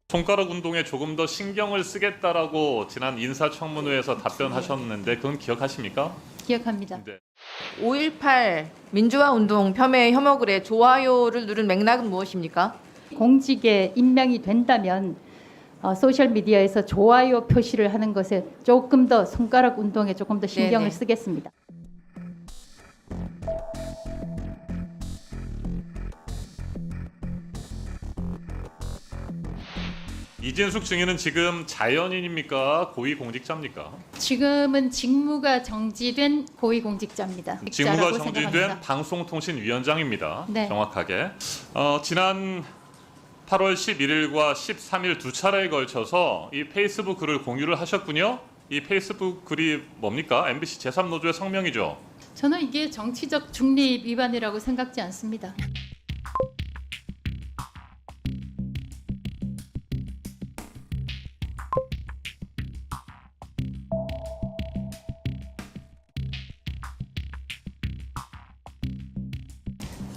손가락 운동에 조금 더 신경을 쓰겠다라고 지난 인사청문회에서 답변하셨는데 그건 기억하십니까? 기억합니다. 네. 5.18 민주화 운동 폄훼 혐오글에 좋아요를 누른 맥락은 무엇입니까? 공직에 임명이 된다면 소셜미디어에서 좋아요 표시를 하는 것에 조금 더 손가락 운동에 조금 더 신경을 네네. 쓰겠습니다. 이진숙 증인은 지금 자연인입니까? 고위공직자입니까? 지금은 직무가 정지된 고위공직자입니다. 직무가 직자라고 정지된 생각합니다. 방송통신위원장입니다. 네. 정확하게. 지난 8월 11일과 13일 두 차례에 걸쳐서 이 페이스북 글을 공유를 하셨군요. 이 페이스북 글이 뭡니까? MBC 제3노조의 성명이죠. 저는 이게 정치적 중립 위반이라고 생각지 않습니다.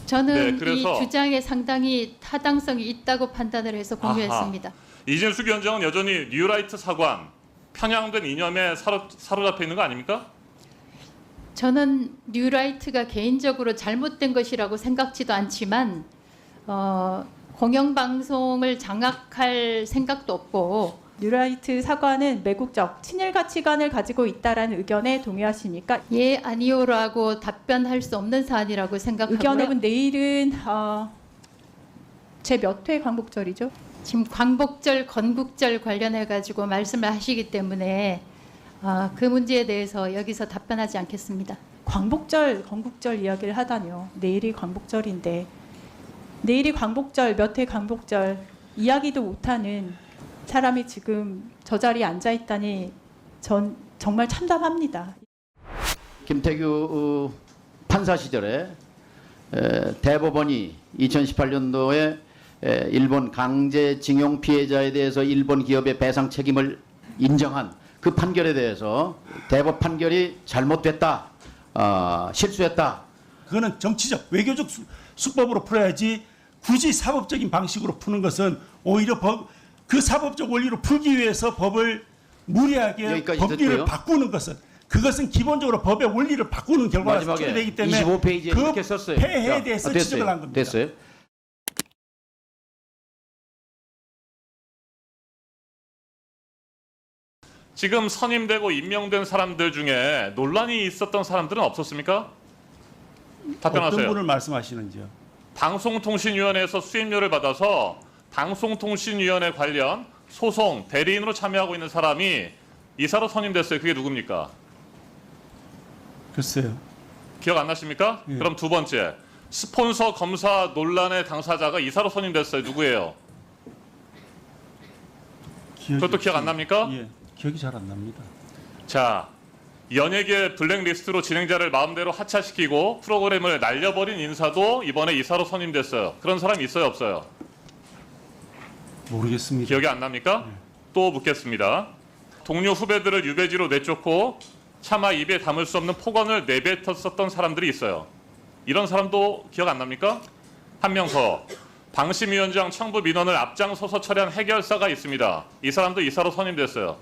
저는 네, 그래서- 이 주장에 상당히 타당성이 있다고 판단을 해서 공유했습니다. 이진숙 위원장은 여전히 뉴라이트 사관, 편향된 이념에 사로잡혀 있는 거 아닙니까? 저는 뉴라이트가 개인적으로 잘못된 것이라고 생각지도 않지만 공영방송을 장악할 생각도 없고 뉴라이트 사관은 매국적 친일 가치관을 가지고 있다라는 의견에 동의하십니까? 예 아니오라고 답변할 수 없는 사안이라고 생각하고요. 의견은 내일은 제 몇 회 광복절이죠? 지금 광복절, 건국절 관련해 가지고 말씀을 하시기 때문에 그 문제에 대해서 여기서 답변하지 않겠습니다. 광복절, 건국절 이야기를 하다뇨. 내일이 광복절인데 내일이 광복절, 몇 회 광복절 이야기도 못하는 사람이 지금 저 자리에 앉아 있다니 전 정말 참담합니다. 김태규 판사 시절에 대법원이 2018년도에 일본 강제징용 피해자에 대해서 일본 기업의 배상 책임을 인정한 그 판결에 대해서 대법 판결이 잘못됐다, 실수했다. 그거는 정치적 외교적 수법으로 풀어야지 굳이 사법적인 방식으로 푸는 것은 오히려 그 사법적 원리로 풀기 위해서 법을 무리하게 여기까지 법규를 듣고요. 바꾸는 그것은 기본적으로 법의 원리를 바꾸는 결과가 마지막에 되기 때문에 25페이지에 그 이렇게 썼어요. 폐해에 대해서 됐어요. 지적을 한 겁니다. 됐어요. 지금 선임되고 임명된 사람들 중에 논란이 있었던 사람들은 없었습니까? 어떤 답변하세요. 분을 말씀하시는지요? 방송통신위원회에서 수임료를 받아서 방송통신위원회 관련 소송 대리인으로 참여하고 있는 사람이 이사로 선임됐어요. 그게 누굽니까? 글쎄요. 기억 안 나십니까? 예. 그럼 두 번째, 스폰서 검사 논란의 당사자가 이사로 선임됐어요. 누구예요? 그것도 기억 안 납니까? 예, 기억이 잘 안 납니다. 자, 연예계 블랙리스트로 진행자를 마음대로 하차시키고 프로그램을 날려버린 인사도 이번에 이사로 선임됐어요. 그런 사람 있어요, 없어요? 모르겠습니다. 기억이 안 납니까? 또 묻겠습니다. 동료 후배들을 유배지로 내쫓고 차마 입에 담을 수 없는 폭언을 내뱉었었던 사람들이 있어요. 이런 사람도 기억 안 납니까? 한 명 더. 방심위원장 청부 민원을 앞장서서 처리한 해결사가 있습니다. 이 사람도 이사로 선임됐어요.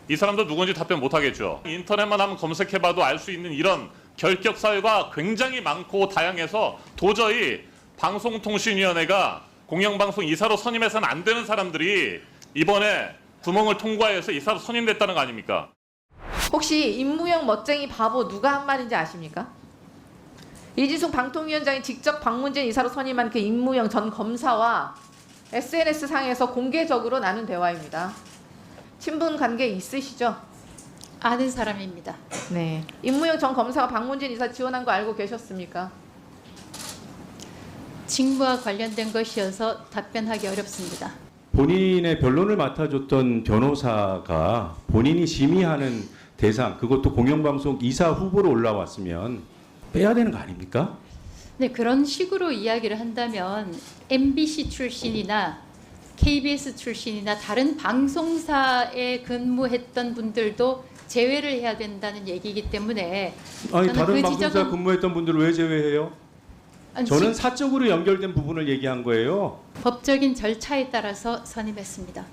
이 사람도 누군지 답변 못하겠죠. 인터넷만 한번 검색해봐도 알 수 있는 이런 결격 사유가 굉장히 많고 다양해서 도저히 방송통신위원회가 공영방송 이사로 선임해서는 안 되는 사람들이 이번에 구멍을 통과해서 이사로 선임됐다는 거 아닙니까? 혹시 임무영 멋쟁이 바보 누가 한 말인지 아십니까? 이진숙 방통위원장이 직접 박문진 이사로 선임한 그 임무영 전 검사와 SNS상에서 공개적으로 나눈 대화입니다. 친분 관계 있으시죠? 아는 사람입니다. 네. 임무영 전 검사가 박문진 이사 지원한 거 알고 계셨습니까? 직무와 관련된 것이어서 답변하기 어렵습니다. 본인의 변론을 맡아줬던 변호사가 본인이 심의하는 대상, 그것도 공영방송 이사 후보로 올라왔으면 빼야 되는 거 아닙니까? 네, 그런 식으로 이야기를 한다면 MBC 출신이나 KBS 출신이나 다른 방송사에 근무했던 분들도 제외를 해야 된다는 얘기이기 때문에 아니 저는 다른 그 방송사 지적은- 근무했던 분들을 왜 제외해요? 아니, 저는 사적으로 연결된 부분을 얘기한 거예요. 법적인 절차에 따라서 선임했습니다.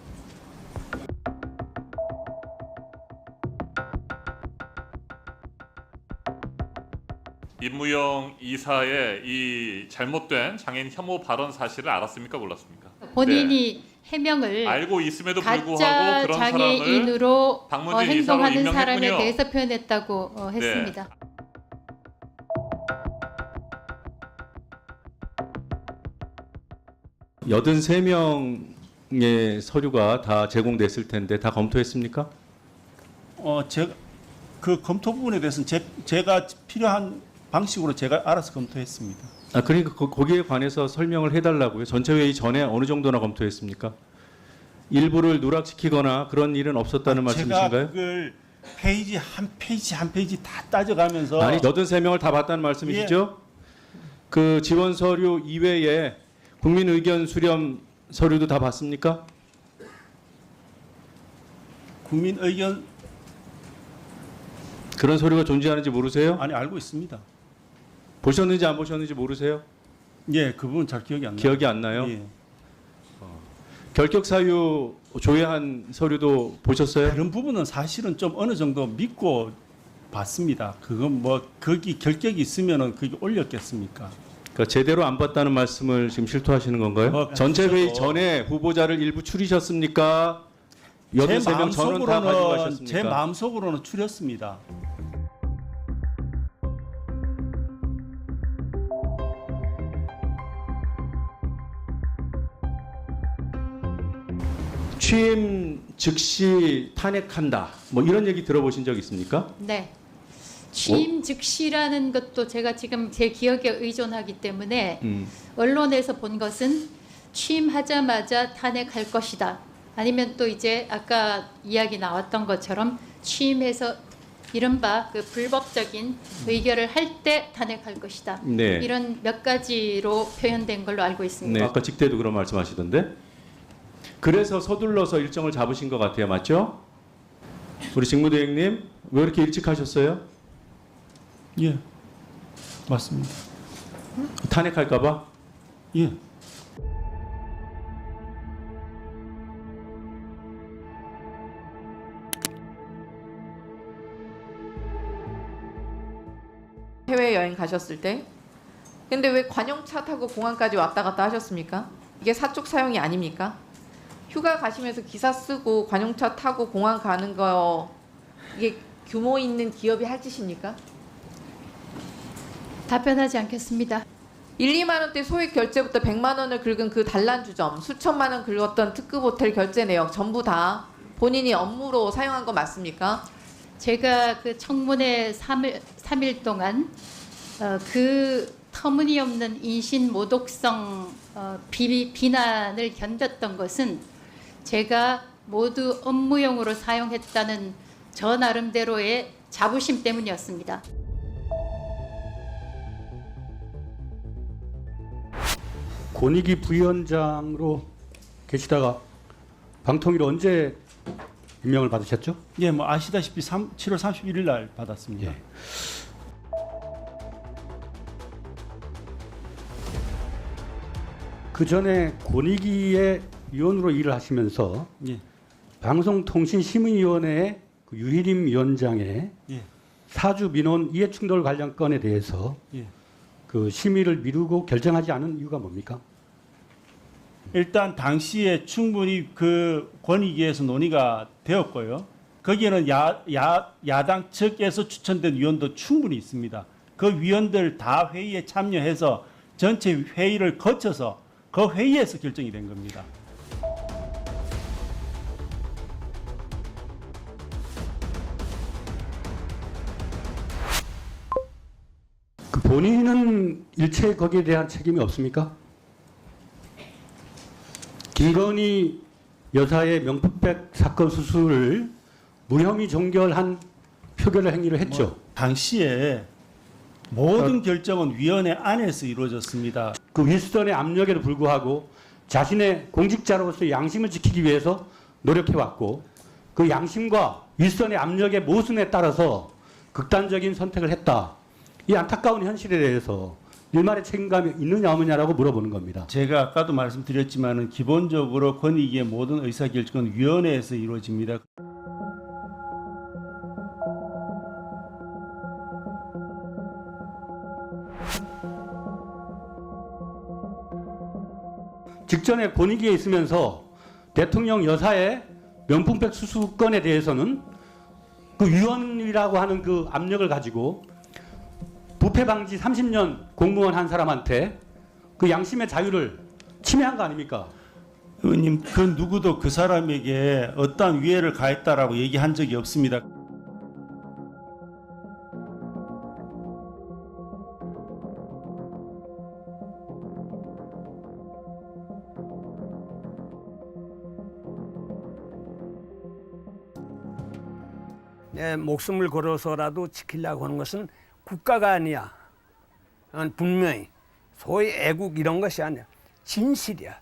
임무영 이사의 이 잘못된 장애인 혐오 발언 사실을 알았습니까? 몰랐습니까? 본인이 해명을 알고 있음에도 가짜 불구하고 그런 사람을 장애인으로 박문진 이사로 행동하는 임명했군요. 사람에 대해서 표현했다고 했습니다. 네. 83명의 서류가 다 제공됐을 텐데 다 검토했습니까? 제가 그 검토 부분에 대해서는 제가 필요한 방식으로 제가 알아서 검토했습니다. 아 그러니까 거기에 관해서 설명을 해달라고요. 전체 회의 전에 어느 정도나 검토했습니까? 일부를 누락시키거나 그런 일은 없었다는 제가 말씀이신가요? 그걸 페이지 한 페이지 다 따져가면서 아니 83명을 다 봤다는 말씀이시죠? 그 지원 서류 이외에 국민 의견 수렴 서류도 다 봤습니까? 국민 의견 그런 서류가 존재하는지 모르세요? 아니 알고 있습니다. 보셨는지 안 보셨는지 모르세요? 예, 그 부분 잘 기억이 안 나요. 기억이 안 나요? 예. 결격 사유 조회한 서류도 보셨어요? 그런 부분은 사실은 좀 어느 정도 믿고 봤습니다. 그건 뭐 거기 결격이 있으면은 그게 올렸겠습니까? 그러니까 제대로 안 봤다는 말씀을 지금 실토하시는 건가요? 뭐, 전체 회의 그래서- 전에 후보자를 일부 추리셨습니까? 83명 전원 다 가지고 가셨습니까? 제 마음속으로는 추렸습니다. 취임 즉시 탄핵한다. 뭐 이런 얘기 들어보신 적 있습니까? 네. 취임 즉시라는 것도 제가 지금 제 기억에 의존하기 때문에 언론에서 본 것은 취임하자마자 탄핵할 것이다. 아니면 또 이제 아까 이야기 나왔던 것처럼 취임해서 이른바 그 불법적인 의결을 할 때 탄핵할 것이다. 네. 이런 몇 가지로 표현된 걸로 알고 있습니다. 네. 아까 직대도 그런 말씀하시던데. 그래서 서둘러서 일정을 잡으신 것 같아요. 맞죠? 우리 직무대행님 왜 이렇게 일찍 하셨어요? 예, 맞습니다. 탄핵할까 봐? 예. 해외 여행 가셨을 때. 근데 왜 관용차 타고 공항까지 왔다 갔다 하셨습니까? 이게 사적 사용이 아닙니까? 휴가 가시면서 기사 쓰고 관용차 타고 공항 가는 거 이게 규모 있는 기업이 할 짓입니까? 답변하지 않겠습니다. 1, 2만 원대 소액 결제부터 100만 원을 긁은 그 단란주점, 수천만 원 긁었던 특급 호텔 결제 내역 전부 다 본인이 업무로 사용한 거 맞습니까? 제가 그 청문회 3일 동안 그 터무니없는 인신 모독성 비난을 견뎠던 것은 제가 모두 업무용으로 사용했다는 저 나름대로의 자부심 때문이었습니다. 권익위 부위원장으로 계시다가 방통위로 언제 임명을 받으셨죠? 예, 뭐 아시다시피 7월 31일 날 받았습니다. 예. 그 전에 권익위의 위원으로 일을 하시면서 예. 방송통신심의위원회의 그 유희림 위원장의 예. 사주 민원 이해충돌 관련 건에 대해서 예. 그 심의를 미루고 결정하지 않은 이유가 뭡니까? 일단 당시에 충분히 그 권익위에서 논의가 되었고요. 거기에는 야당 측에서 추천된 위원도 충분히 있습니다. 그 위원들 다 회의에 참여해서 전체 회의를 거쳐서 그 회의에서 결정이 된 겁니다. 본인은 일체 거기에 대한 책임이 없습니까? 김건희 여사의 명품백 사건 수수를 무혐의 종결한 표결 행위를 했죠. 당시에 모든 결정은 위원회 안에서 이루어졌습니다. 그 윌슨의 압력에도 불구하고 자신의 공직자로서의 양심을 지키기 위해서 노력해왔고 그 양심과 윌슨의 압력의 모순에 따라서 극단적인 선택을 했다. 이 안타까운 현실에 대해서 일말의 책임감이 있느냐 없느냐라고 물어보는 겁니다. 제가 아까도 말씀드렸지만은 기본적으로 권익위의 모든 의사결정은 위원회에서 이루어집니다. 직전에 권익위에 있으면서 대통령 여사의 명품백 수수건에 대해서는 그 위원이라고 하는 그 압력을 가지고 부패 방지 30년 공무원 한 사람한테 그 양심의 자유를 침해한 거 아닙니까? 의원님, 그 누구도 그 사람에게 어떠한 위해를 가했다라고 얘기한 적이 없습니다. 내 목숨을 걸어서라도 지키려고 하는 것은 국가가 아니야. 분명히 소위 애국 이런 것이 아니야. 진실이야.